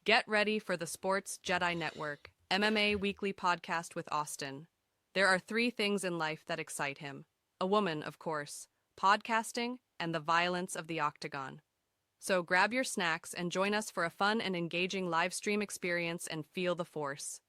Get ready for the Sports Jedi Network, MMA Weekly Podcast with Austin. There are three things in life that excite him. A woman, of course, podcasting, and the violence of the octagon. So grab your snacks and join us for a fun and engaging live stream experience and feel the force.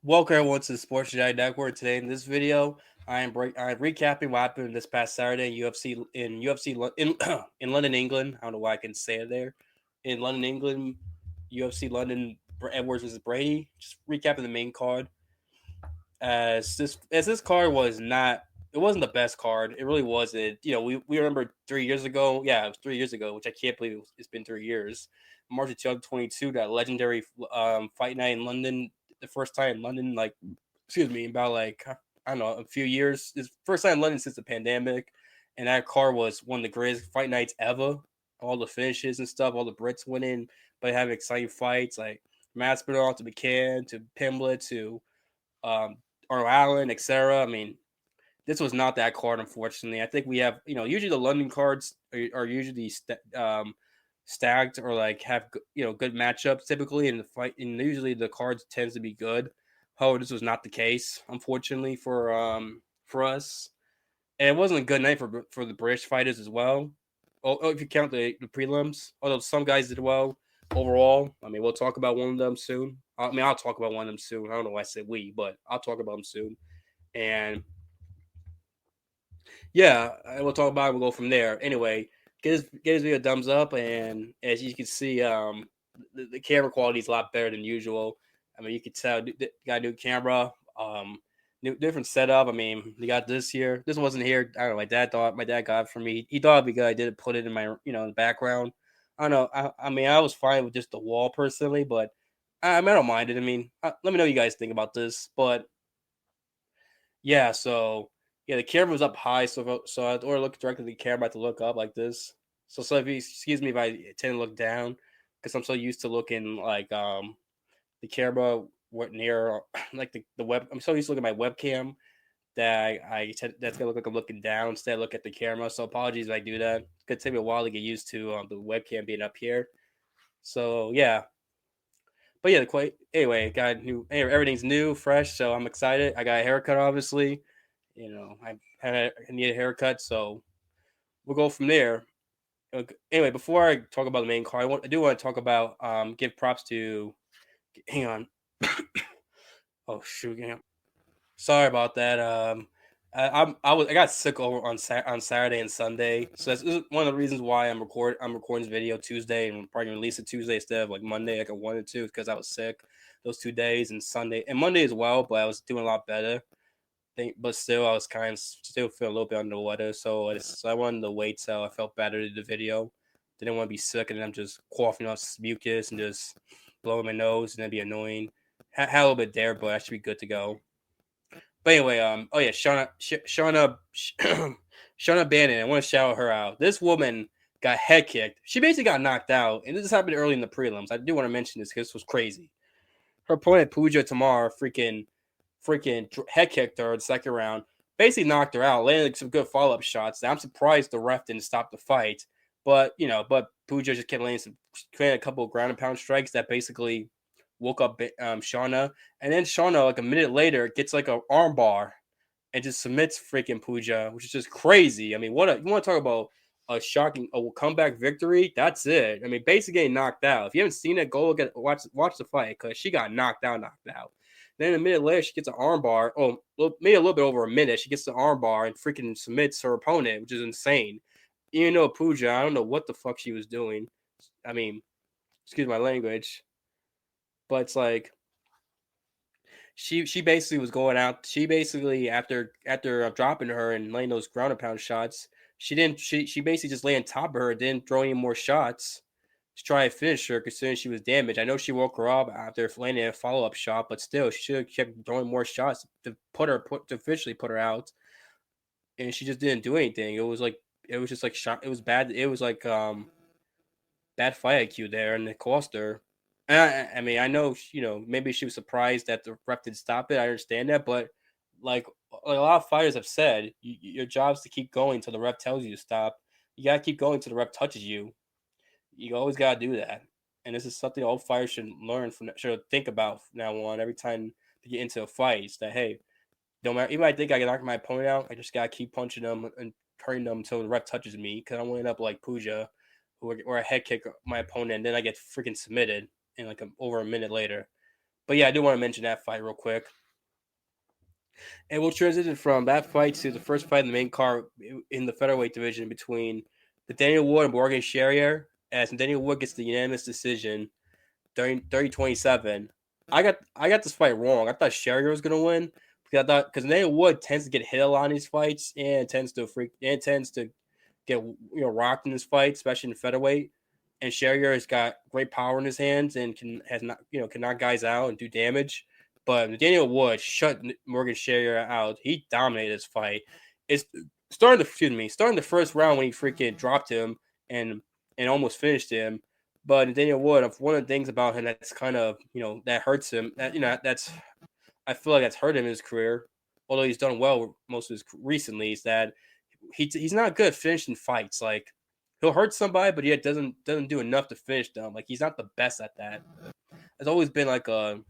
Welcome everyone to the Sports Jedi Network. Today in this video, I'm recapping what happened this past Saturday in UFC in London, England. I don't know why I can say it there. In London, England, UFC London, Edwards versus Brady. Just recapping the main card. As this card wasn't the best card. It really wasn't. You know, we remember 3 years ago. Yeah, it was 3 years ago, which I can't believe it's been 3 years. March of 2022, that legendary fight night in London. The first time in London, about I don't know, a few years. It's first time in London since the pandemic, and that card was one of the greatest fight nights ever. All the finishes and stuff, all the Brits winning, but having exciting fights like Masvidal to McCann to Pimblett to Arnold Allen, etc. I mean, this was not that card, unfortunately. I think we have, usually the London cards are usually stacked or like have good matchups typically in the fight, and usually the cards tends to be good. However, this was not the case, unfortunately for us, and it wasn't a good night for the British fighters as well. If you count the prelims, although some guys did well overall. I mean, we'll talk about one of them soon. I'll talk about one of them soon. I don't know why I said we, but I'll talk about them soon. And yeah, we'll talk about it. We'll go from there. Anyway, give this video a thumbs up, and as you can see, the camera quality is a lot better than usual. I mean, you can tell got a new camera, different setup. I mean, you got this here. This wasn't here. I don't know. My dad got it for me. He thought it'd be good. I didn't put it in my in the background. I don't know. I mean, I was fine with just the wall personally, but I don't mind it. I mean, let me know what you guys think about this. But yeah, so yeah, the camera was up high, so I had to look directly at the camera. I had to look up like this. So if you excuse me if I tend to look down, because I'm so used to looking like the camera near like the web. I'm so used to looking at my webcam that that's gonna look like I'm looking down instead of look at the camera. So apologies if I do that. It's gonna take me a while to get used to the webcam being up here. So yeah. But yeah, anyway, everything's new, fresh, so I'm excited. I got a haircut, obviously. I need a haircut, so we'll go from there. Anyway, before I talk about the main card, I do want to talk about give props to. Hang on. Oh shoot! Hang on. Sorry about that. I got sick over on Saturday and Sunday, so this is one of the reasons why I'm recording this video Tuesday, and I'm probably gonna release it Tuesday instead of like Monday like I wanted to, because I was sick those 2 days, and Sunday and Monday as well, but I was doing a lot better. But still, I was still feeling a little bit under the weather, so I wanted to wait till I felt better to do the video. Didn't want to be sick and I'm just coughing out mucus and just blowing my nose, and that'd be annoying. Had a little bit there, but I should be good to go. But anyway, Shauna Bannon, I want to shout her out. This woman got head kicked. She basically got knocked out, and this happened early in the prelims. I do want to mention this because this was crazy. Her opponent, Pooja Tamar, freaking head kicked her in the second round, basically knocked her out, landed some good follow-up shots. I'm surprised the ref didn't stop the fight, but Pooja just kept landing a couple of ground and pound strikes that basically woke up Shauna, and then Shauna like a minute later gets like an arm bar and just submits freaking Puja, which is just crazy. I mean, you want to talk about a shocking comeback victory? That's it. I mean, basically getting knocked out. If you haven't seen it, go look at watch the fight because she got knocked out. Then a minute later, she gets an armbar. Oh, maybe a little bit over a minute. She gets the armbar and freaking submits her opponent, which is insane. Even though Puja, I don't know what the fuck she was doing. I mean, excuse my language, but it's like she basically was going out. She basically after dropping her and laying those ground and pound shots, she basically just lay on top of her, didn't throw any more shots to try and finish her, considering she was damaged. I know she woke her up after landing a follow up shot, but still, she should have kept throwing more shots to to officially put her out, and she just didn't do anything. It was just like shot. It was bad. It was like bad fight IQ there, and it cost her. I mean, I know maybe she was surprised that the ref did stop it. I understand that, but like a lot of fighters have said, your job is to keep going until the ref tells you to stop. You gotta keep going until the ref touches you. You always gotta do that, and this is something all fighters should learn should think about from now on. Every time they get into a fight, it's that hey, no matter even I think I can knock my opponent out, I just gotta keep punching them and hurting them until the ref touches me because I don't want to end up like Puja, where I head kick my opponent and then I get freaking submitted in like over a minute later. But yeah, I do want to mention that fight real quick. And we'll transition from that fight to the first fight in the main card in the featherweight division between the Daniel Wood and Morgan Sherrier, as Daniel Wood gets the unanimous decision during 30-27. I got this fight wrong. I thought Sherrier was gonna win because Daniel Wood tends to get hit a lot in these fights and tends to get rocked in this fight, especially in featherweight. And Sherrier has got great power in his hands and can knock guys out and do damage. But Daniel Wood shut Morgan Sherrier out. He dominated this fight. It's starting the first round when he freaking dropped him and almost finished him. But Daniel Wood, one of the things about him that's kind of that hurts him. That's I feel like that's hurt him in his career. Although he's done well most of his recently, is that he's not good at finishing fights. Like he'll hurt somebody, but yet doesn't do enough to finish them. Like he's not the best at that. It's always been like a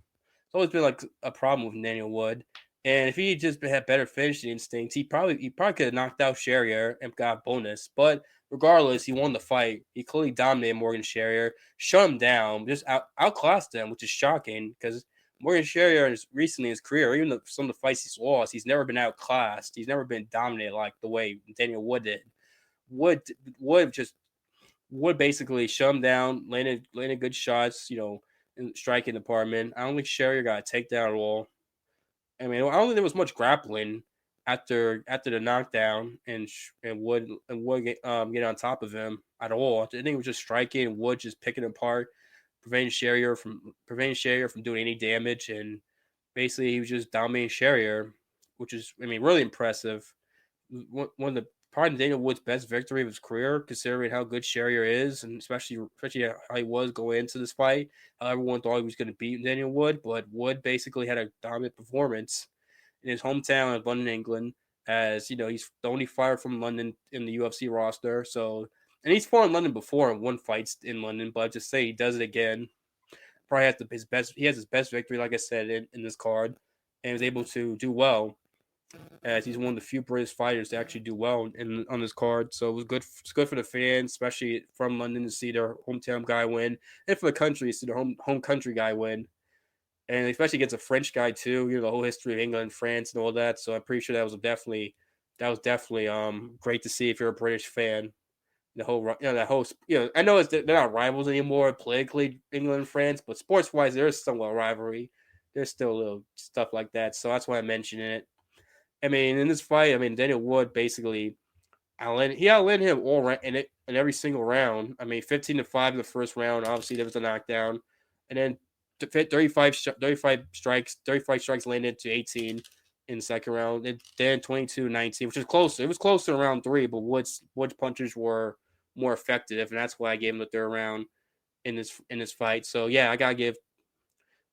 problem with Daniel Wood. And if he just had better finishing instincts, he probably could have knocked out Sherrier and got a bonus. But regardless, he won the fight. He clearly dominated Morgan Sherrier, shut him down, just outclassed him, which is shocking because Morgan Sherrier recently in his career, even some of the fights he's lost, he's never been outclassed. He's never been dominated like the way Daniel Wood did. Wood Wood just Wood basically shut him down, landed good shots, in the striking department. I don't think Sherrier got a takedown at all. I mean, I don't think there was much grappling after the knockdown and Wood get on top of him at all. I think it was just striking and Wood just picking apart, preventing Sherrier from doing any damage, and basically he was just dominating Sherrier, which is really impressive. One of the probably Daniel Wood's best victory of his career, considering how good Sherrier is, and especially how he was going into this fight. How everyone thought he was going to beat Daniel Wood, but Wood basically had a dominant performance in his hometown of London, England. As he's the only fighter from London in the UFC roster. So, and he's fought in London before and won fights in London, but just say he does it again. Probably has his best. He has his best victory, like I said, in this card, and was able to do well as he's one of the few British fighters to actually do well on this card. So it was good. It's good for the fans, especially from London, to see their hometown guy win, and for the country to see their home country guy win, and especially against a French guy too. The whole history of England and France and all that. So I'm pretty sure that was definitely great to see if you're a British fan. The whole that whole I know they're not rivals anymore politically, England and France, but sports wise there's somewhat rivalry. There's still a little stuff like that. So that's why I mentioned it. I mean, in this fight, Daniel Wood basically outlanded him in every single round. I mean, 15-5 in the first round. Obviously, there was a knockdown, and then 35 strikes landed to 18 in the second round, and then 22-19, which is closer. It was closer in round 3, but Wood's punches were more effective, and that's why I gave him the third round in this fight. So yeah, I gotta give.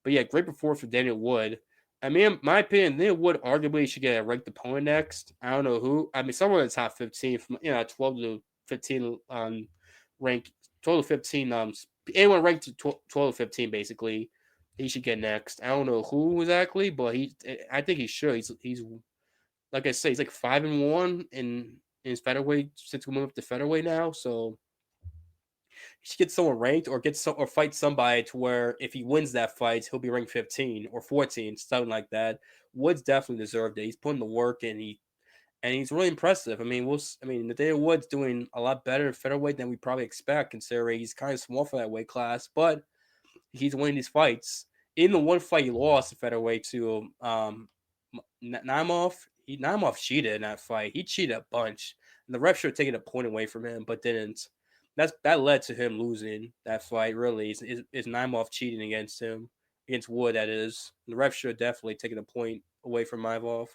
But yeah, great performance for Daniel Wood. I mean, in my opinion, Daniel Wood arguably should get a ranked opponent next. I don't know who. I mean, someone in the top 15, from 12 to 15 rank, 12 to 15. Anyone ranked 12 to 15, basically, he should get next. I don't know who exactly, but I think he should. like I say, he's like 5-1 in his featherweight since we moved up to featherweight now. So he should get someone ranked or or fight somebody to where if he wins that fight, he'll be ranked 15 or 14, something like that. Woods definitely deserved it. He's putting the work in. He's really impressive. I mean, I mean, Nathaniel Wood's doing a lot better in featherweight than we probably expect, considering he's kind of small for that weight class. But he's winning these fights. In the one fight he lost in featherweight to Naimov, Naimov cheated in that fight. He cheated a bunch, and the ref should have taken a point away from him, but didn't. That led to him losing that fight. Really, is Naimov cheating against him, against Wood? That is, the ref should have definitely taken a point away from Naimov.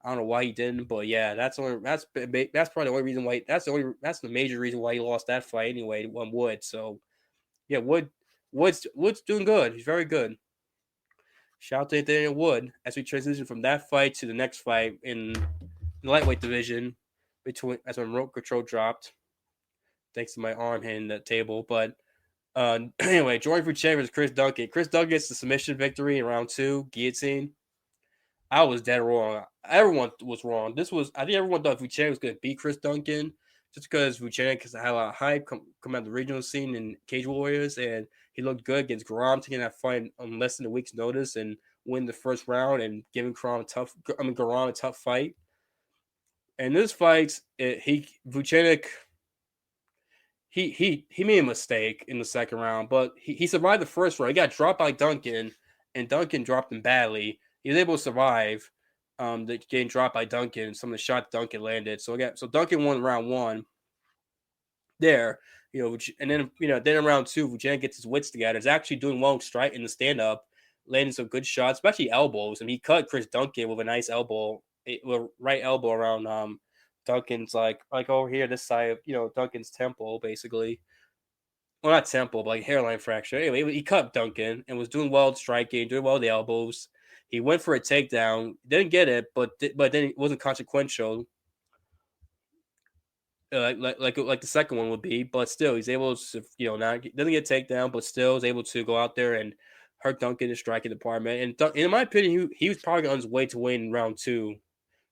I don't know why he didn't, but yeah, that's probably the only reason why. That's the major reason why he lost that fight anyway. On Wood, so yeah, Wood's doing good. He's very good. Shout out to Nathaniel Wood as we transition from that fight to the next fight in the lightweight division between as when remote control dropped. Thanks to my arm hitting the table. But anyway, Jordan Fuchet versus Chris Duncan. Chris Duncan gets the submission victory in round 2, guillotine. I was dead wrong. Everyone was wrong. I think everyone thought Fuchet was going to beat Chris Duncan just because Fuchet had a lot of hype come out of the regional scene in Cage Warriors, and he looked good against Garam, taking that fight on less than a week's notice and win the first round and giving Garam a tough fight. And this fight, Vucenic, he made a mistake in the second round, but he survived the first round. He got dropped by Duncan, and Duncan dropped him badly. He was able to survive getting dropped by Duncan. Some of the shots Duncan landed. So Duncan won round 1 there. And then then in round 2, Vucenic gets his wits together. He's actually doing well in the stand up, landing some good shots, especially elbows. And he cut Chris Duncan with a nice elbow, with right elbow around Duncan's like over here, this side of Duncan's temple, basically. Well, not temple, but like hairline fracture. Anyway, he cut Duncan and was doing well striking, doing well with the elbows. He went for a takedown, didn't get it, but then it wasn't consequential, like the second one would be. But still, he's able to not doesn't get takedown, but still is able to go out there and hurt Duncan in the striking department. And in my opinion, he was probably on his way to win round 2.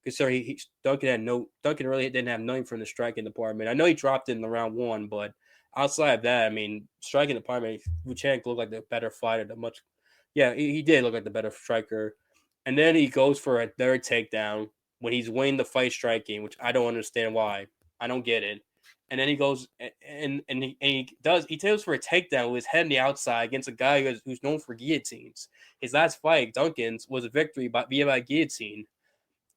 Considering Duncan really didn't have nothing from the striking department. I know he dropped in the round 1, but outside of that, I mean, striking department, Vucenic looked like the better fighter. He did look like the better striker. And then he goes for a third takedown when he's winning the fight striking, which I don't understand why. I don't get it. And then he goes he takes for a takedown with his head on the outside against a guy who's known for guillotines. His last fight, Duncan's, was a victory via guillotine,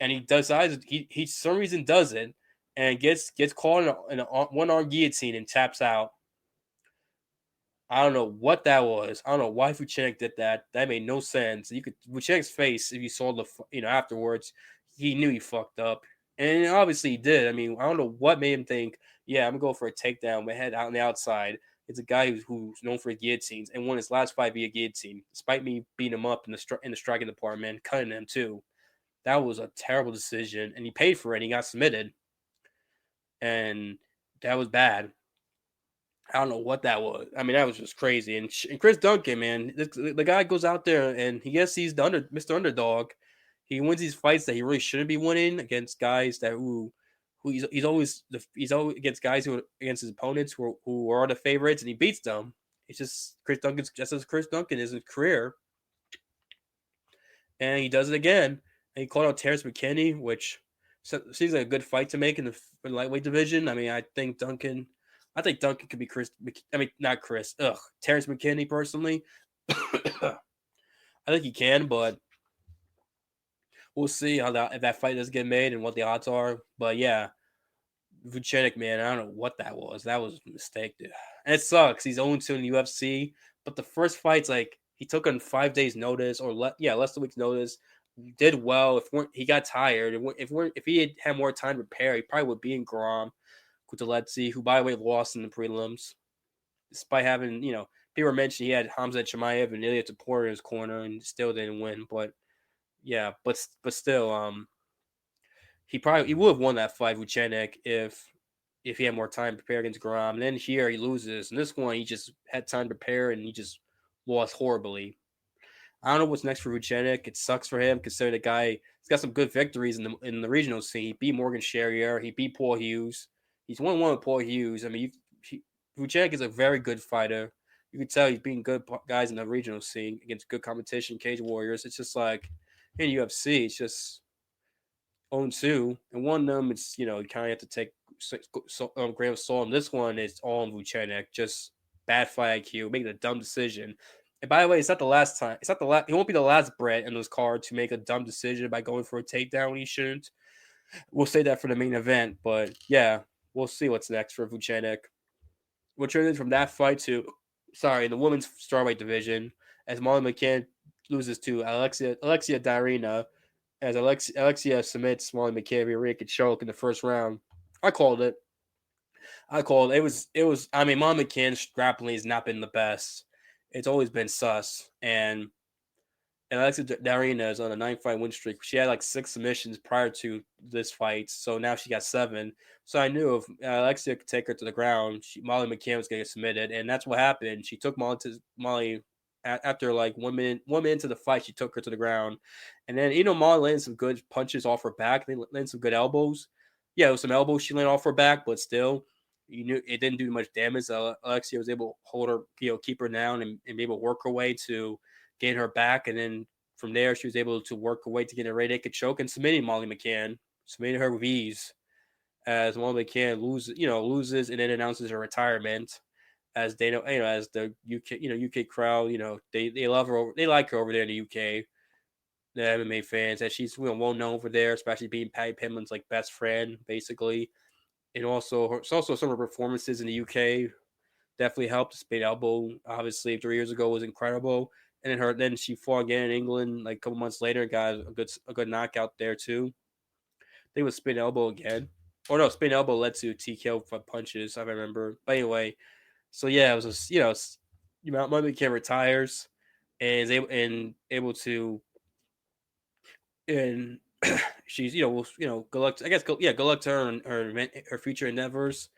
and he decides he some reason does it and gets caught in a one arm guillotine and taps out. I don't know what that was. I don't know why Vucenic did that. That made no sense. You could Vucenic's face if you saw afterwards, he knew he fucked up, and obviously he did. I mean, I don't know what made him think, yeah, I'm gonna go for a takedown, my head out on the outside. It's a guy who's known for guillotines and won his last fight via guillotine, despite me beating him up in the striking department, cutting him too. That was a terrible decision, and he paid for it. And he got submitted, and that was bad. I don't know what that was. I mean, that was just crazy. And Chris Duncan, man, the guy goes out there and he gets he's Mr. Underdog. He wins these fights that he really shouldn't be winning against guys who he's always against guys against his opponents who are the favorites, and he beats them. It's just just as Chris Duncan is his career, and he does it again. And he called out Terrence McKinney, which seems like a good fight to make in the lightweight division. I mean, I think Duncan could be Chris. I mean, not Chris. Terrence McKinney personally. I think he can, but we'll see how if that fight does get made and what the odds are. But yeah, Vucenic, man, I don't know what that was. That was a mistake, dude. And it sucks. He's 0-2 in the UFC, but the first fight's like he took on 5 days notice or less than a week's notice. Did well. He got tired, if he had more time to prepare, he probably would be in Grom Kutaletzzi, who by the way lost in the prelims, despite having people mentioned he had Hamza Chimaev and Ilya Tapor in his corner and still didn't win. But yeah, but still, he would have won that fight with Chenek if he had more time to prepare against Grom. And then here he loses, and this one he just had time to prepare and he just lost horribly. I don't know what's next for Vucenic. It sucks for him considering the guy he's got some good victories in the regional scene. He beat Morgan Sherrier. He beat Paul Hughes. He's 1-1 with Paul Hughes. I mean, Vucenic is a very good fighter. You can tell he's beating good guys in the regional scene against good competition, Cage Warriors. It's just like in UFC, it's just own two, and one of them, it's you kind of have to take grain of salt. And this one is all on Vucenic, just bad fight IQ, making a dumb decision. And by the way, it's not the last time. It's not the last. It won't be the last Brett in this card to make a dumb decision by going for a takedown when he shouldn't. We'll say that for the main event, but yeah, we'll see what's next for Vucenic. We'll turn from that fight to, sorry, in the women's strawweight division as Molly McCann loses to Alexia Darina as Alexia submits Molly McCann via rear choke in the first round. I called it. It was. I mean, Molly McCann's grappling has not been the best. It's always been sus, and Alexia Darina is on a 9-fight win streak. She had like 6 submissions prior to this fight, so now she got 7. So I knew if Alexia could take her to the ground, Molly McCann was going to get submitted, and that's what happened. She took Molly after like 1 minute into the fight. She took her to the ground, and then Molly landed some good punches off her back. They landed some good elbows. Yeah, it was some elbows she landed off her back, but still, you knew it didn't do much damage. Alexia was able to hold her, keep her down, and be able to work her way to gain her back, and then from there she was able to work her way to get a rear naked choke and submitting Molly McCann, submitting her with ease. As Molly McCann loses and then announces her retirement. As they know, as the UK crowd, they love her, they like her over there in the UK. The MMA fans, as she's well known over there, especially being Patty Pimlin's like best friend, basically. And also, some of her performances in the UK definitely helped. Spade elbow, obviously, 3 years ago was incredible. And then she fought again in England like a couple months later and got a good knockout there too. I think it was spin elbow again. Or no, spin elbow led to TKO for punches, I remember. But anyway, so yeah, it was just, Molly McCann retires and is able to, and she's good luck. Good luck to her and her future endeavors.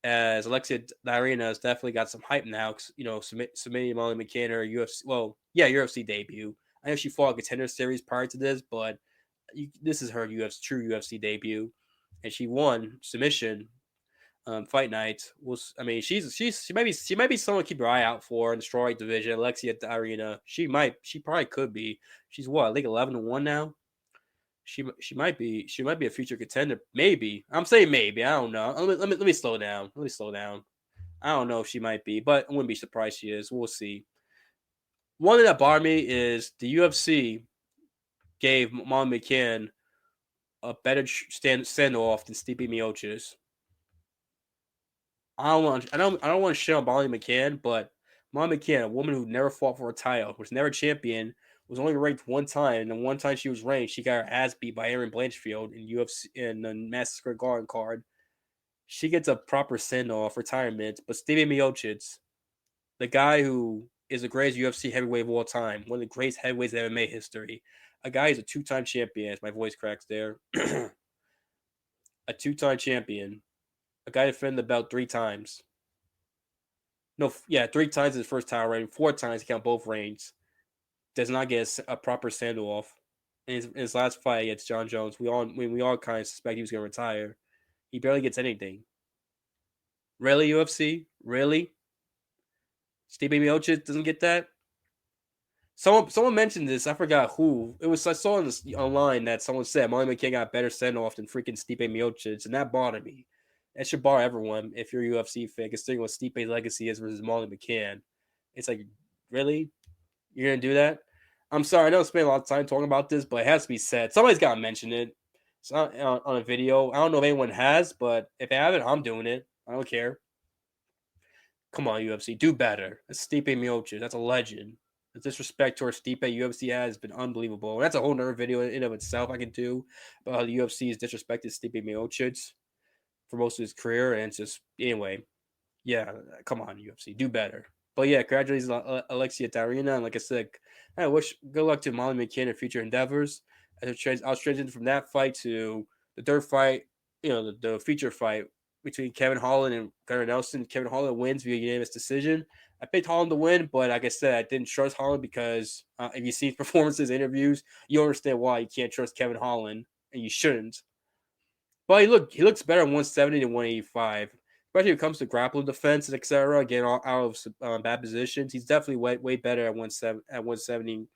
As Alexia Darina has definitely got some hype now. Submitting Molly McCann her UFC, UFC debut. I know she fought a Contender Series prior to this, but this is her true UFC debut, and she won submission. Fight night was. I mean, she might be someone to keep your eye out for in the strawweight division. Alexia Darina. She probably could be. She's what, I think 11-1 now. She might be a future contender. Maybe, I'm saying maybe. I don't know. Let me slow down. Let me slow down. I don't know if she might be, but I wouldn't be surprised she is. We'll see. One thing that bothered me is the UFC gave Molly McCann a better send off than Stipe Miocic. I don't want to shit on Molly McCann, but Molly McCann, a woman who never fought for a title, was never champion, was only ranked one time, and the one time she was ranked, she got her ass beat by Aaron Blanchfield in UFC in the Madison Square Garden card. She gets a proper send off, retirement, but Stipe Miocic, the guy who is the greatest UFC heavyweight of all time, one of the greatest heavyweights in MMA history, a guy who's a 2-time champion, as my voice cracks there, a 2-time champion, a guy defended the belt 3 times. No, yeah, 3 times his first title reign, 4 times he count both reigns. Does not get a proper send off. In his last fight against John Jones, we all kind of suspect he was going to retire. He barely gets anything. Really, UFC? Really? Stipe Miocic doesn't get that? Someone mentioned this. I forgot who. It was I saw online that someone said Molly McCann got better send off than freaking Stipe Miocic, and that bothered me. That should bother everyone if you're a UFC fan, considering what Stipe's legacy is versus Molly McCann. It's like, really? You're gonna do that? I'm sorry, I know I spent a lot of time talking about this, but it has to be said. Somebody's gotta mention it. It's not on a video. I don't know if anyone has, but if they haven't, I'm doing it. I don't care. Come on, UFC, do better. That's Stipe Miocic. That's a legend. The disrespect towards Stipe UFC has been unbelievable. And that's a whole nother video in of itself I can do about how the UFC has disrespected Stipe Miocic for most of his career. And it's just, anyway, yeah, come on, UFC, do better. But yeah, congratulations, Alexia Darina. And like I said, I wish good luck to Molly McCann in future endeavors. I was transitioning from that fight to the third fight, the feature fight between Kevin Holland and Gunnar Nelson. Kevin Holland wins via unanimous decision. I picked Holland to win, but like I said, I didn't trust Holland because if you see his performances, interviews, you understand why you can't trust Kevin Holland, and you shouldn't. But he looks better at 170 than 185, especially when it comes to grappling defense and etc. Getting out of bad positions. He's definitely way better at 170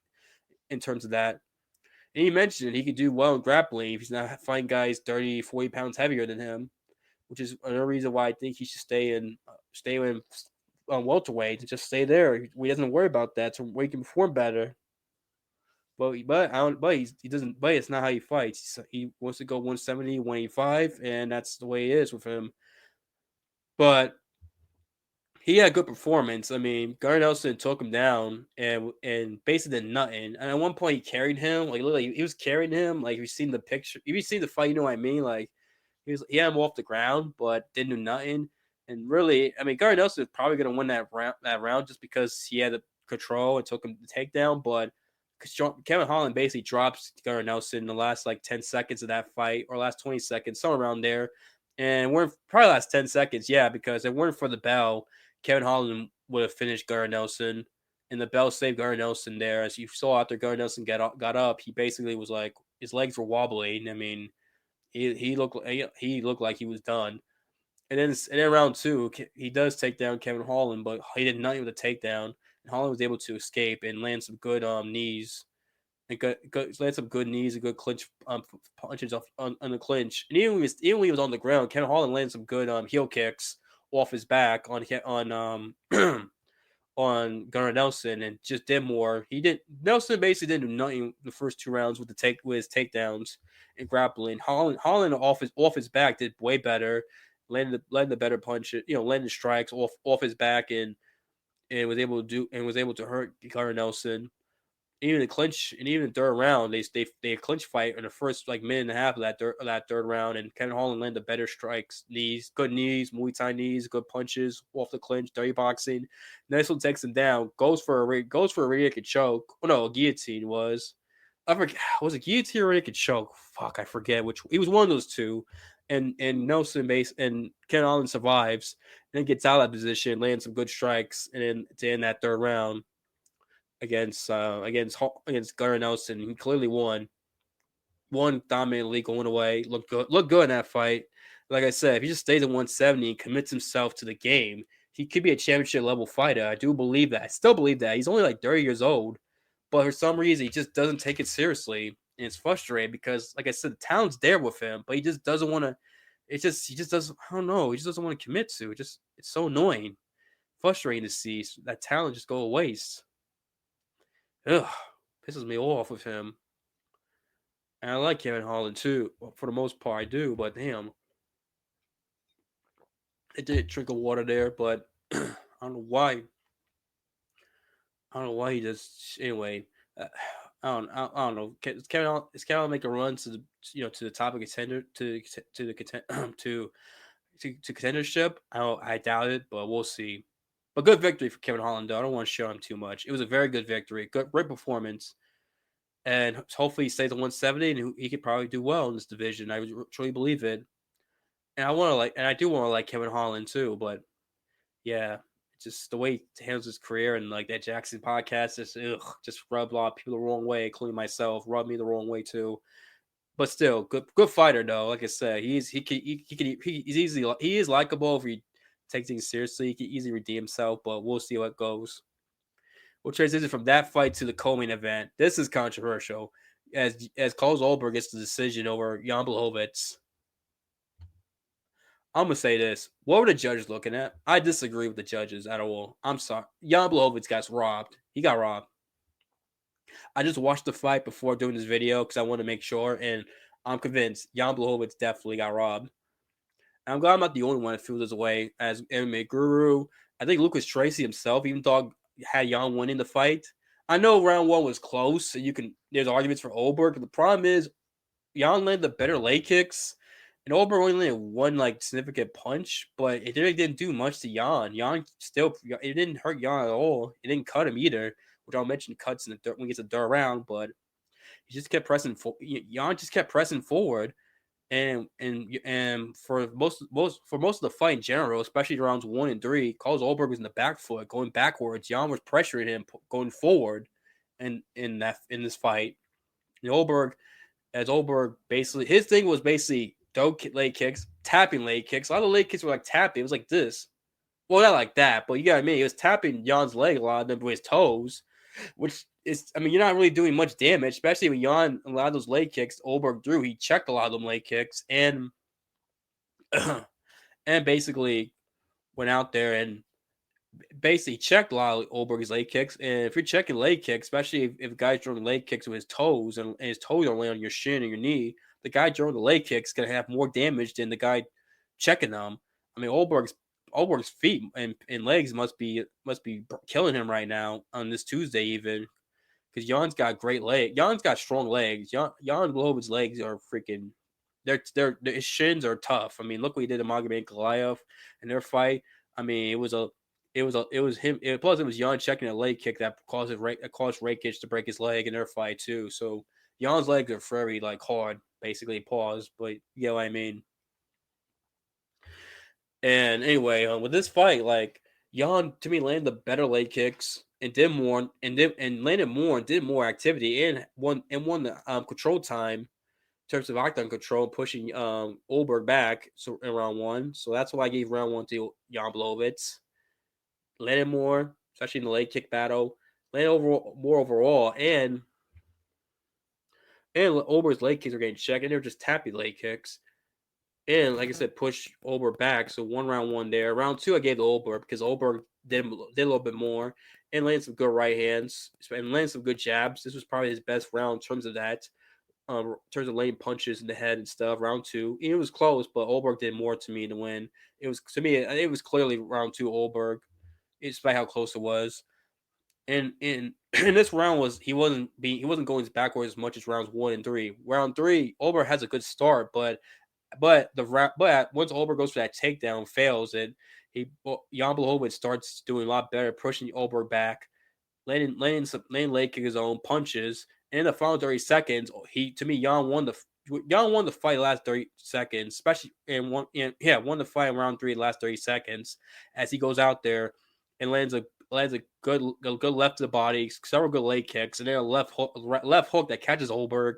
in terms of that. And he mentioned he could do well in grappling if he's not fighting guys 30, 40 pounds heavier than him, which is another reason why I think he should stay in welterweight and just stay there. He doesn't worry about that, so he can perform better. But I don't. But he doesn't. But it's not how he fights. He wants to go 170, 185, and that's the way it is with him. But he had a good performance. I mean, Garner Nelson took him down and basically did nothing. And at one point, he carried him. Like literally, he was carrying him. Like if you've seen the picture, if you've seen the fight, you know what I mean. Like he had him off the ground, but didn't do nothing. And really, I mean, Garner Nelson is probably going to win that round just because he had the control and took him the takedown. But because Kevin Holland basically drops Garner Nelson in the last like 10 seconds of that fight, or last 20 seconds, somewhere around there. And we're probably last 10 seconds, yeah, because if it weren't for the bell, Kevin Holland would have finished Garner Nelson, and the bell saved Garner Nelson there. As you saw after Garner Nelson got up, he basically was like his legs were wobbly. I mean, he looked like he was done. And then round two, he does take down Kevin Holland, but he did nothing with the takedown. And Holland was able to escape and land some good knees and land some good knees and good clinch punches off on the clinch. And even when he was on the ground, Kevin Holland landed some good heel kicks off his back on on Gunnar Nelson and just did more. Nelson basically didn't do nothing the first two rounds with his takedowns and grappling. Holland off his back did way better, landed the better punch, landed strikes off his back and was able to hurt Gunnar Nelson. Even the clinch and even the third round, they clinch fight in the first like minute and a half of that third round, and Kevin Holland landed better strikes, good knees, Muay Thai knees, good punches off the clinch, dirty boxing. Nice one takes him down, goes for a rear naked choke. Oh no, a guillotine was. I forget, was it guillotine or rear naked choke? Fuck, I forget which. He was one of those two, and Nelson and Kevin Holland survives, and then gets out of that position, lands some good strikes, and then to end that third round against Gunnar Nelson. He clearly won dominantly going away. Looked good in that fight. Like I said, if he just stays at 170 and commits himself to the game, he could be a championship level fighter. I do believe that. I still believe that. He's only like 30 years old, but for some reason he just doesn't take it seriously, and it's frustrating because, like I said, the talent's there with him, but he just doesn't want to. He just doesn't. I don't know. He just doesn't want to commit to. It's so annoying, frustrating to see that talent just go to waste. Ugh, pisses me off with him. And I like Kevin Holland too. For the most part, I do. But damn, it did drink of water there. But I don't know why. I don't know why he just. Anyway, I don't know. Is Kevin Holland make a run to the top of contender to the to contendership? I doubt it, but we'll see. But good victory for Kevin Holland, though. I don't want to show him too much. It was a very good victory. Great performance. And hopefully he stays at 170, and he could probably do well in this division. I truly believe it. And I do want to like Kevin Holland too. But yeah, just the way he handles his career and like that Jackson podcast just rubbed a lot of people the wrong way, including myself. Rubbed me the wrong way too. But still, good fighter though. Like I said, he's easily he is likable if he takes things seriously. He can easily redeem himself. But we'll see how it goes. We'll transition from that fight to the co-main event. This is controversial, as Carlos Ulberg gets the decision over Jan Blachowicz. I'm gonna say this: what were the judges looking at? I disagree with the judges at all. I'm sorry, Jan Blachowicz got robbed. He got robbed. I just watched the fight before doing this video because I want to make sure, and I'm convinced Jan Blachowicz definitely got robbed. And I'm glad I'm not the only one that feels this way. As MMA guru, I think Lucas Tracy himself even thought had Jan winning the fight. I know round one was close, and there's arguments for Oberg. But the problem is Jan landed the better leg kicks, and Oberg only landed one like significant punch, but it really didn't do much to Jan. It didn't hurt Jan at all. It didn't cut him either, which I'll mention cuts when he gets a third round. But he just kept pressing. Jan just kept pressing forward, and for most of the fight in general, especially rounds 1 and 3, Carlos Ulberg was in the back foot, going backwards. Jan was pressuring him going forward, and in this fight, and Ulberg basically his thing was basically leg kicks, tapping leg kicks. A lot of leg kicks were like tapping. It was like this. Well, not like that, but you got what I mean. He was tapping Jan's leg a lot of them with his toes, which is, I mean, you're not really doing much damage, especially when Jan, a lot of those leg kicks Ulberg drew. He checked a lot of them leg kicks and basically went out there and basically checked a lot of Ulberg's leg kicks. And if you're checking leg kicks, especially if a guy's throwing leg kicks with his toes and his toes don't land on your shin or your knee, the guy throwing the leg kicks is gonna have more damage than the guy checking them. I mean, Ulberg's feet and legs must be killing him right now on this Tuesday even because Jan's got great legs. Jan's got strong legs. Jan Blachowicz legs are freaking. His shins are tough. I mean, look what he did to Magomed Goliath in their fight. I mean, it was him. Plus, it was Jan checking a leg kick that caused Rakic to break his leg in their fight too. So Jan's legs are very like hard, basically. Pause, but you know what I mean. And anyway, with this fight, like Jan to me landed the better leg kicks and did more and landed more and did more activity and won the control time in terms of octagon control, pushing Ulberg back in round 1. So that's why I gave round 1 to Jan Blachowicz. Landed more, especially in the leg kick battle. Landed more overall, and Ulberg's leg kicks are getting checked, and they're just tappy leg kicks. And like I said, push Ulberg back. So round one there. Round 2, I gave to Ulberg because Ulberg did a little bit more and landed some good right hands and landed some good jabs. This was probably his best round in terms of that, in terms of laying punches in the head and stuff. Round 2, it was close, but Ulberg did more to me to win. It was to me, it was clearly round 2 Ulberg, despite how close it was. And in in this round he wasn't going backwards as much as rounds 1 and 3. Round 3, Ulberg has a good start, but once Ulberg goes for that takedown, fails it. Jan Blachowicz starts doing a lot better, pushing Ulberg back, landing leg kick his own punches. And in the final 30 seconds, Jan won the fight last 30 seconds, especially won the fight in round 3 last 30 seconds as he goes out there and lands a good left to the body, several good leg kicks, and then a left hook that catches Ulberg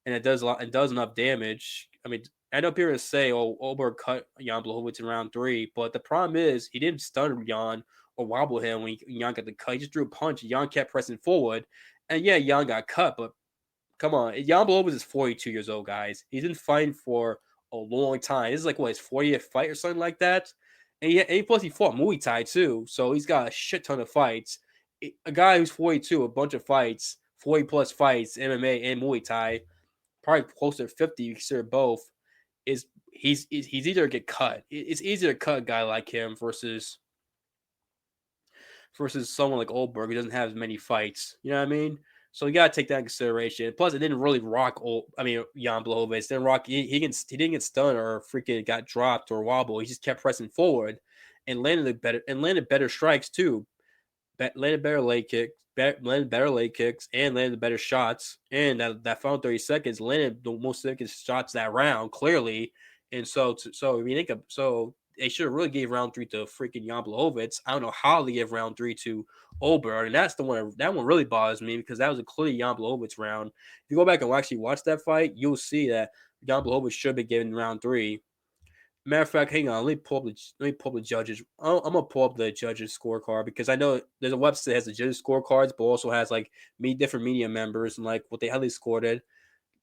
and it does enough damage. I mean, I know people say, "Oh, Ulberg cut Jan Blachowicz in round 3," but the problem is he didn't stun Jan or wobble him when Jan got the cut. He just drew a punch. Jan kept pressing forward, and yeah, Jan got cut. But come on, Jan Blachowicz is 42 years old, guys. He's been fighting for a long time. This is like his 40th fight or something like that. And plus he fought Muay Thai too, so he's got a shit ton of fights. A guy who's 42, a bunch of fights, 40 plus fights, MMA and Muay Thai, probably closer to 50. You consider both. He's either get cut. It's easier to cut a guy like him versus someone like Ulberg who doesn't have as many fights. You know what I mean? So you gotta take that in consideration. Plus, it didn't really rock. Jan Blachowicz didn't rock. He didn't get stunned or freaking got dropped or wobble. He just kept pressing forward and landed better strikes too. Landed better leg kicks, and landed better shots. And that final 30 seconds landed the most significant shots that round clearly. And so I mean, so they should have really gave round 3 to freaking Jan Blachowicz. I don't know how they give round 3 to Ulberg, and that's the one that one really bothers me because that was a clearly Jan Blachowicz round. If you go back and actually watch that fight, you'll see that Jan Blachowicz should be given round 3. Matter of fact, hang on. Let me pull up the judges. I'm gonna pull up the judges scorecard because I know there's a website that has the judges scorecards, but also has like different media members and like how they scored it.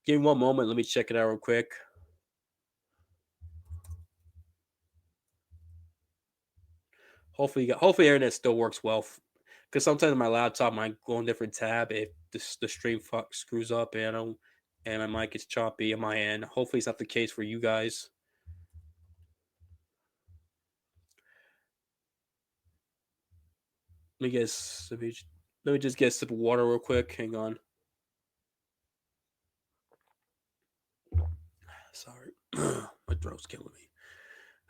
Give me one moment. Let me check it out real quick. Hopefully, internet still works well. Because sometimes my laptop might go on a different tab if the stream screws up and my mic is choppy on my end. Hopefully, it's not the case for you guys. Let me just get a sip of water real quick. Hang on. Sorry, my throat's killing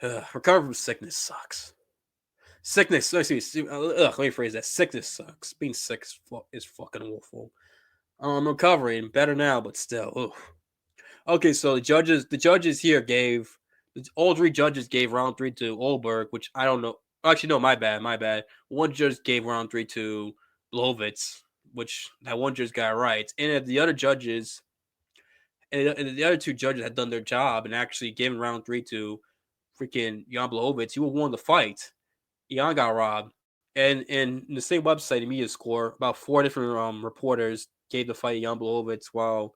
me. Recover from sickness sucks. Sickness. Let me phrase that. Sickness sucks. Being sick is fucking awful. I'm recovering better now, but still. Ugh. Okay, so the judges here gave all three judges gave round three to Olberg, which I don't know. Actually, no, my bad. One judge gave round three to Blowitz, which that one judge got right, and if the other judges and the other two judges had done their job and actually given round three to freaking Jan Blowitz, he would have won the fight. Jan got robbed, and in the same website, the media score, about four different reporters gave the fight to Jan Blowitz, while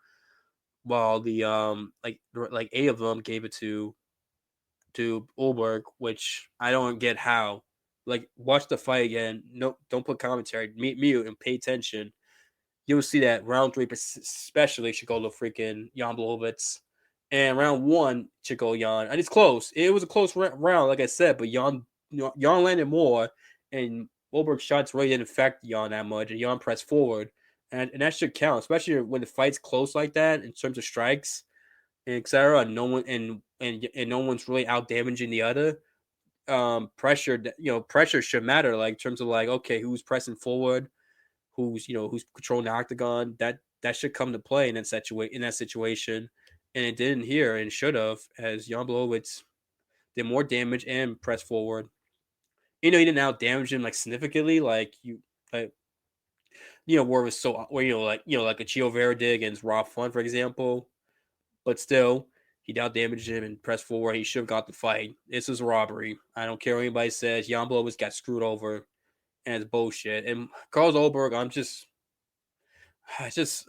the like eight of them gave it to Ulberg, which I don't get how. Like, watch the fight again. No, don't put commentary. Mute and pay attention. You'll see that round three, especially, should go to freaking Jan Blowitz, and round one should go Jan. And it's close. It was a close round, like I said, but Jan landed more, and Ulberg's shots really didn't affect Jan that much, and Jan pressed forward, and that should count, especially when the fight's close like that in terms of strikes and etc. And no one and no one's really out damaging the other. Pressure should matter, like in terms of like, okay, who's pressing forward, who's controlling the octagon. That should come to play in that situation, and it didn't here and should have, as Jan Blowitz did more damage and pressed forward. He didn't out damage him like significantly, like where it was so where like a Chio Vera did against Rob Font, for example. But still, he out damaged him and pressed forward. He should have got the fight. This is robbery. I don't care what anybody says. Jan Blowitz got screwed over, and it's bullshit. And Carlos Ulberg,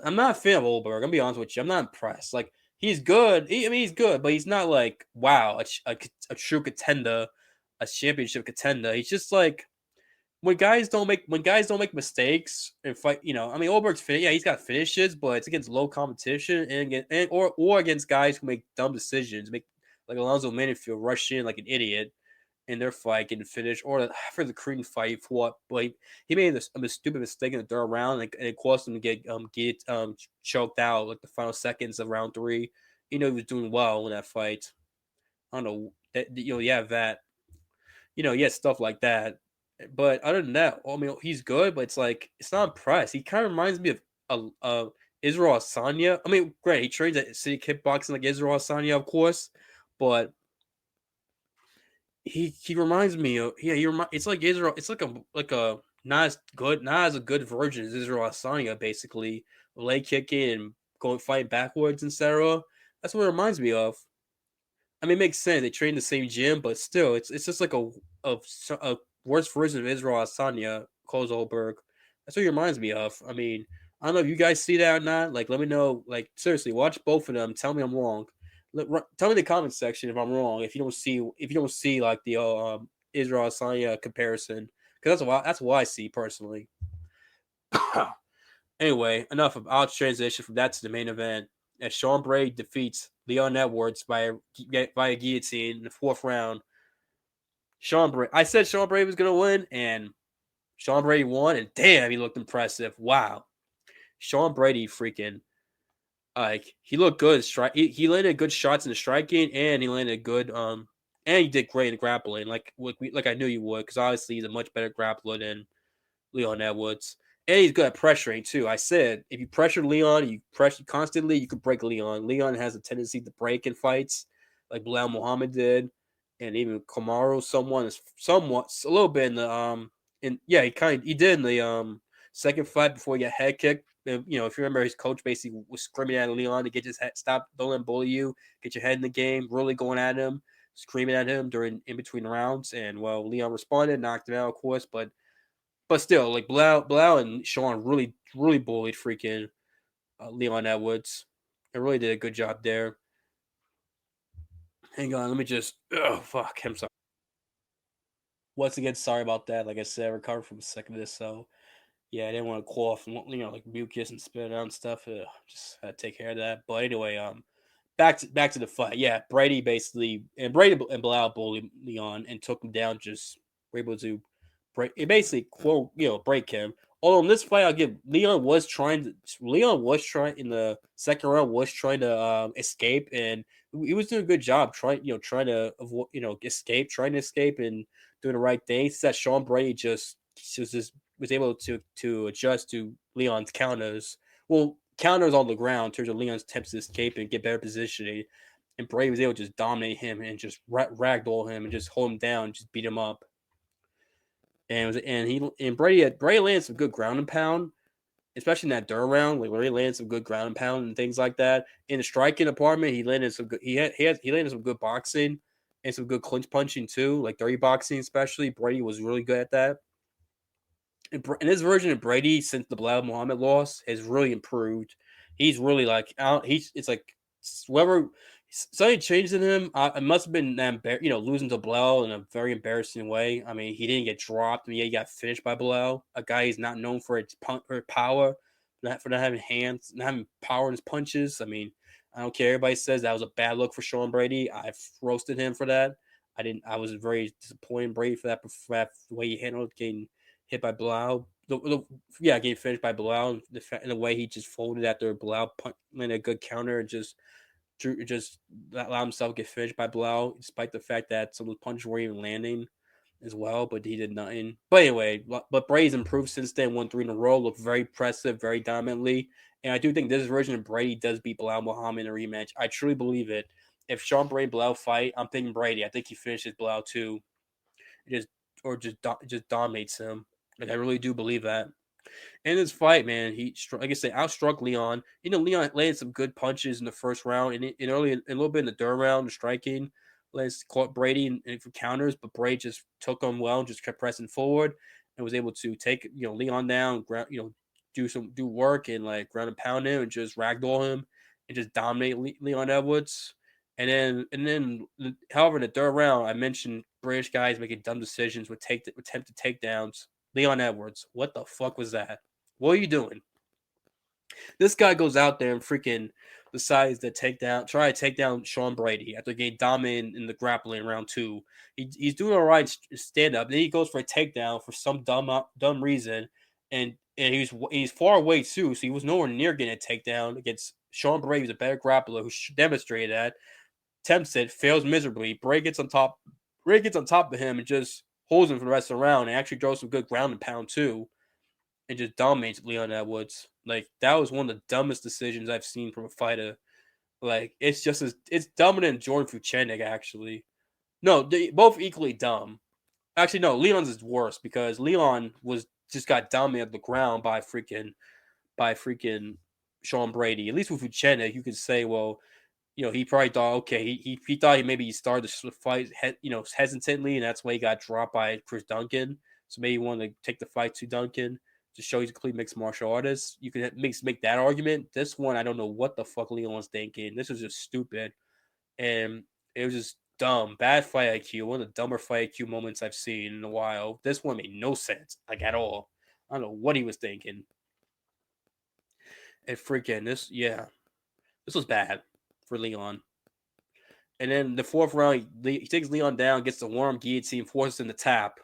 I'm not a fan of Ulberg. I'm gonna be honest with you. I'm not impressed. Like, he's good. He's good, but he's not like, wow, a true contender, a championship contender. He's just like, when guys don't make mistakes and fight. Ulberg's yeah, he's got finishes, but it's against low competition or against guys who make dumb decisions, make like Alonzo Menifield rush in like an idiot in their fight, getting finished, or for the Cretan fight, for what? But he made a stupid mistake in the third round, and it caused him to get choked out like the final seconds of round three. He was doing well in that fight. I don't know that you have that. He has stuff like that. But other than that, he's good, but it's like it's not impressed. He kind of reminds me of Israel Asanya. Great, he trains at City Kickboxing like Israel Asanya, of course, but he reminds me of it's like Israel. It's like a not as a good version as Israel Asanya, basically leg kicking and going fighting backwards, etc. That's what it reminds me of. It makes sense. They train in the same gym, but still, it's just like a worse version of Israel Asanya, Kozolberg. That's what he reminds me of. I don't know if you guys see that or not. Like, let me know. Like, seriously, watch both of them. Tell me I'm wrong. Tell me in the comment section if I'm wrong. If you don't see like the Israel Asanya comparison, because that's what I see personally. Anyway, I'll transition from that to the main event as Sean Brady defeats Leon Edwards via guillotine in the fourth round. I said Sean Brady was gonna win, and Sean Brady won, and damn, he looked impressive. Wow, Sean Brady freaking he looked good. He landed good shots in the striking, and he landed good and he did great in grappling, like I knew you would, because obviously he's a much better grappler than Leon Edwards. And he's good at pressuring too. I said if you pressure Leon, you pressure constantly, you could break Leon. Leon has a tendency to break in fights, like Bilal Muhammad did, and even Kamaru. Somewhat a little bit in the he did in the second fight before he got head kicked. And, if you remember, his coach basically was screaming at Leon to get his head, stop, don't let him bully you, get your head in the game, really going at him, screaming at him in between rounds. And well, Leon responded, knocked him out, of course, but still, like Bilal and Sean really, really bullied freaking Leon Edwards. They really did a good job there. Hang on, let me just. Oh fuck, I'm sorry. Once again, sorry about that. Like I said, I recovered from a second of this, so yeah, I didn't want to cough and like mucus and spit out and stuff. Just had to take care of that. But anyway, back to the fight. Yeah, Brady and Bilal bullied Leon and took him down. Just were able to basically break him. Although in this fight, I'll give Leon was trying in the second round, was trying to escape, and he was doing a good job trying to avoid, trying to escape and doing the right thing. It's that Sean Brady was able to adjust to Leon's counters. Well, counters on the ground in terms of Leon's attempts to escape and get better positioning. And Brady was able to just dominate him and just ragdoll him and just hold him down, and just beat him up. And Brady landed some good ground and pound, especially in that dirt round, like where he landed some good ground and pound and things like that. In the striking department, he landed some good. He landed some good boxing and some good clinch punching too, like dirty boxing especially. Brady was really good at that. And his version of Brady since the Bilal Muhammad loss has really improved. He's really like out. He's it's like whoever something changed in him. It must have been losing to Bilal in a very embarrassing way. I mean, he didn't get dropped. I mean, he got finished by Bilal, a guy he's not known for its power, for not having hands, not having power in his punches. I mean, I don't care. Everybody says that was a bad look for Sean Brady. I've roasted him for that. I didn't. I was very disappointed in Brady for that the way he handled getting hit by Bilal. Getting finished by Bilal in the way he just folded after Bilal landed a good counter and just allowed himself to get finished by Bilal, despite the fact that some of the punches weren't even landing as well, but he did nothing. But anyway, but Brady's improved since then, won 3 in a row, looked very impressive, very dominantly. And I do think this version of Brady does beat Bilal Muhammad in a rematch. I truly believe it. If Sean Brady and Bilal fight, I'm thinking Brady. I think he finishes Bilal too. Just just dominates him. Like I really do believe that. In this fight, man, he like I said, outstruck Leon. Leon landed some good punches in the first round, and a little bit in the third round, the striking. Let's caught Brady and for counters, but Brady just took him well and just kept pressing forward and was able to take Leon down, ground, do work and like ground and pound him and just ragdoll him and just dominate Leon Edwards. However, in the third round, I mentioned British guys making dumb decisions with attempted takedowns. Leon Edwards, what the fuck was that? What are you doing? This guy goes out there and freaking decides to try to take down Sean Brady after getting dominated in the grappling in round 2. He's doing all right stand up. Then he goes for a takedown for some dumb reason, and he's far away too, so he was nowhere near getting a takedown against Sean Brady. Who's a better grappler who demonstrated that. Attempts it, fails miserably. Brady gets on top. Of him and just holds him for the rest of the round, and actually throws some good ground and pound too, and just dominates Leon Edwards. Like that was one of the dumbest decisions I've seen from a fighter. Like it's dumber than Jordan Fuchennik actually. No, they both equally dumb. Actually, no, Leon's is worse because Leon was just got dominated on the ground by freaking Sean Brady. At least with Fuchennik, you could say, well, he probably thought, okay, he thought he started the fight, hesitantly, and that's why he got dropped by Chris Duncan. So maybe he wanted to take the fight to Duncan to show he's a complete mixed martial artist. You could make that argument. This one, I don't know what the fuck Leon was thinking. This was just stupid, and it was just dumb. Bad fight IQ. One of the dumber fight IQ moments I've seen in a while. This one made no sense, like at all. I don't know what he was thinking. And freaking this was bad for Leon. And then the fourth round, he takes Leon down, gets the warm guillotine, forces him to tap.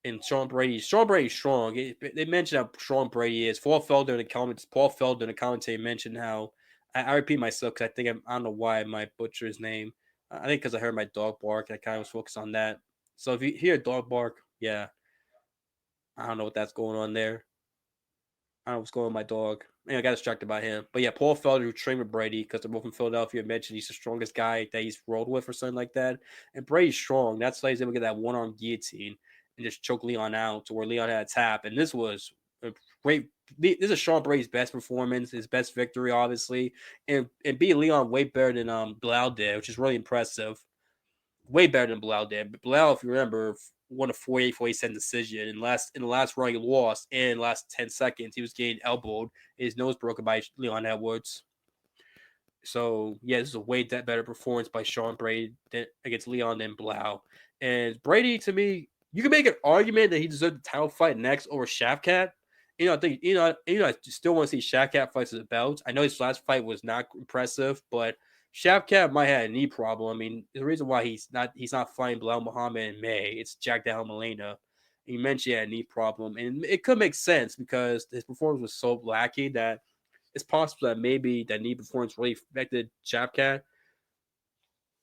And Sean Brady's strong. They mentioned how strong Brady is. Paul Felder in the commentary mentioned how I repeat myself because I don't know why I might butcher his name. I think because I heard my dog bark. I kind of was focused on that. So if you hear a dog bark, yeah, I don't know what that's going on there. I don't know what's going on with my dog. I got distracted by him. But yeah, Paul Felder, who trained with Brady, because they're both from Philadelphia, mentioned he's the strongest guy that he's rolled with or something like that. And Brady's strong. That's why he's able to get that one arm guillotine and just choke Leon out to where Leon had a tap. And this was a great. This is Sean Brady's best performance, his best victory, obviously, and beat Leon way better than Bilal did, which is really impressive. Way better than Bilal did. But Bilal, if you remember, won a 48-47 decision. In the last round, he lost. And in the last 10 seconds, he was getting elbowed. His nose broken by Leon Edwards. So, yeah, this is a way better performance by Sean Brady against Leon than Bilal. And Brady, to me, you can make an argument that he deserved the title fight next over Shavkat. I think I still want to see Shavkat fight for the belt. I know his last fight was not impressive, but Shavkat might have a knee problem. I mean, the reason why he's not fighting Bilal Muhammad in May, it's Jack Della Molina. He mentioned he had a knee problem, and it could make sense because his performance was so lacking that it's possible that maybe that knee performance really affected Shavkat.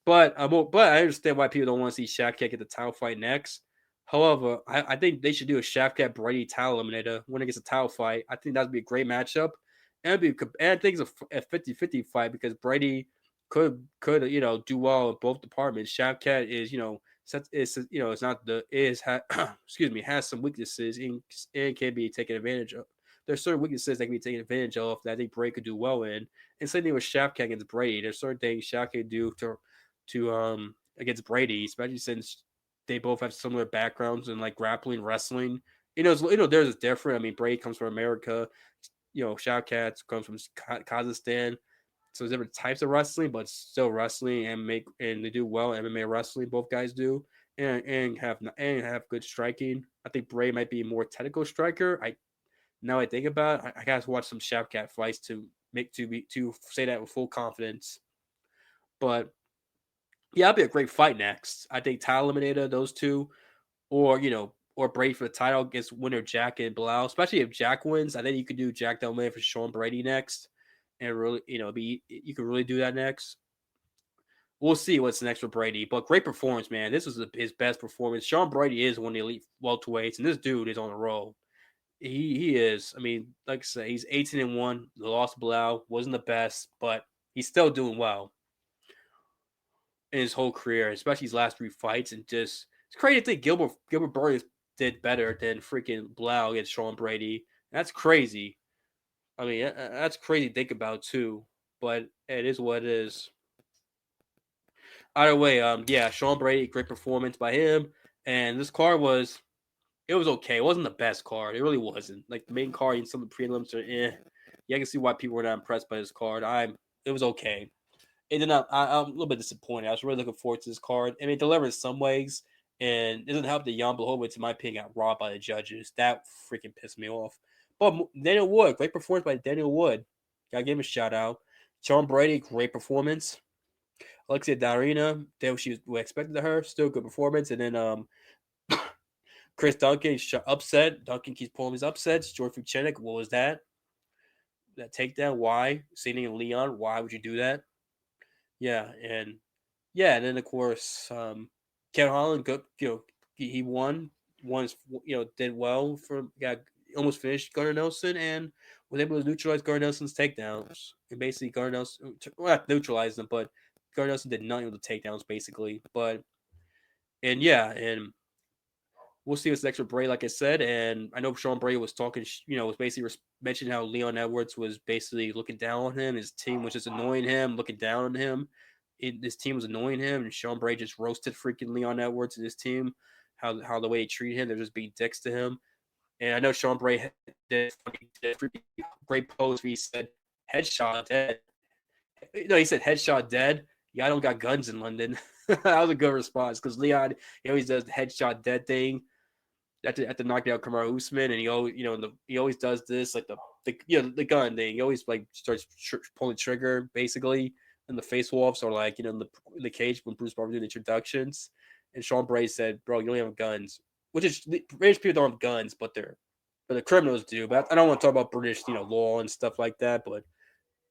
But I understand why people don't want to see Shavkat get the title fight next. However, I think they should do a Shavkat Brady title eliminator when it gets a title fight. I think that would be a great matchup. and I think it's a 50-50 fight because Brady could do well in both departments. Shavkat is it's not the excuse me, has some weaknesses and can be taken advantage of. There's certain weaknesses that can be taken advantage of that I think Brady could do well in. And same thing with Shavkat against Brady. There's certain things Shavkat can do to against Brady, especially since they both have similar backgrounds in like grappling, wrestling. Theirs is different. I mean, Brady comes from America. Shavkat comes from Kazakhstan. So there's different types of wrestling, but still wrestling and they do well MMA wrestling. Both guys do, and have good striking. I think Bray might be a more technical striker. Now I think about it, I gotta watch some Shavkat fights to say that with full confidence. But yeah, it'll be a great fight next. I think title eliminator those two, or Brady for the title against winner Jack and Blau. Especially if Jack wins, I think you could do Jack Delman for Sean Brady next, and really, you could really do that next. We'll see what's next for Brady, but great performance, man. This was his best performance. Sean Brady is one of the elite welterweights, and this dude is on a roll. He is. I mean, like I said, he's 18-1. The loss to Blau wasn't the best, but he's still doing well in his whole career, especially his last three fights. And just it's crazy to think Gilbert Burns did better than freaking Blau against Sean Brady. That's crazy. I mean, that's crazy to think about too. But it is what it is. Either way, yeah, Sean Brady, great performance by him. And this card was okay. It wasn't the best card. It really wasn't. Like the main card and some of the prelims are Yeah, I can see why people were not impressed by this card. It was okay. It did not. I'm a little bit disappointed. I was really looking forward to this card. I mean, it delivered in some ways, and it doesn't help that Jan Blachowicz, in my opinion, got robbed by the judges. That freaking pissed me off. But Daniel Wood, great performance by Daniel Wood. Gotta give him a shout out. Sean Brady, great performance. Alexia Darina, did what we expected of her. Still good performance. And then Chris Duncan, upset. Duncan keeps pulling his upsets. George Fuchenik, what was that? That takedown? Why? Sitting in Leon, why would you do that? And then of course, Kevin Holland, he did well got almost finished Gardner Nelson and was able to neutralize Gardner Nelson's takedowns. And basically, Gardner Nelson, well, not neutralize them, but Gardner Nelson did nothing with the takedowns, basically. And we'll see what's next for Bray, like I said. And I know Sean Bray was talking, was basically mentioning how Leon Edwards was basically looking down on him. His team was just annoying him, looking down on him. His team was annoying him, and Sean Bray just roasted freaking Leon Edwards and his team. How the way they treat him, they're just being dicks to him. And I know Sean Bray did a great post where he said, "Headshot dead." No, he said, "Headshot dead." Yeah, I don't got guns in London. That was a good response because Leon, he always does the headshot dead thing at the knockout Kamaru Usman, and he always does this like the gun thing. He always like starts pulling trigger basically in the face wolves or like in the cage when Bruce Barber did introductions. And Sean Bray said, "Bro, you don't have guns," which is British people don't have guns, but the criminals do. But I don't want to talk about British law and stuff like that. But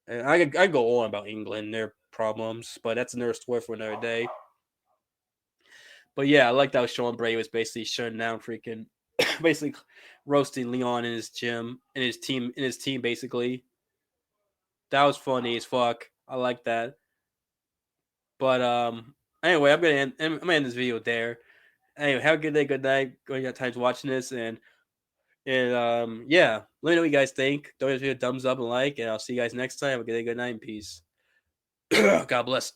I go on about England and their problems, but that's another story for another day. But yeah, I liked how Sean Bray was basically shutting down freaking basically roasting Leon in his gym and his team basically. That was funny as fuck. I like that. But anyway, I'm gonna end this video there. Anyway, have a good day, good night. Going got times watching this and yeah, let me know what you guys think. Don't forget to thumbs up and like, and I'll see you guys next time. Have a good day, good night, and peace. God bless.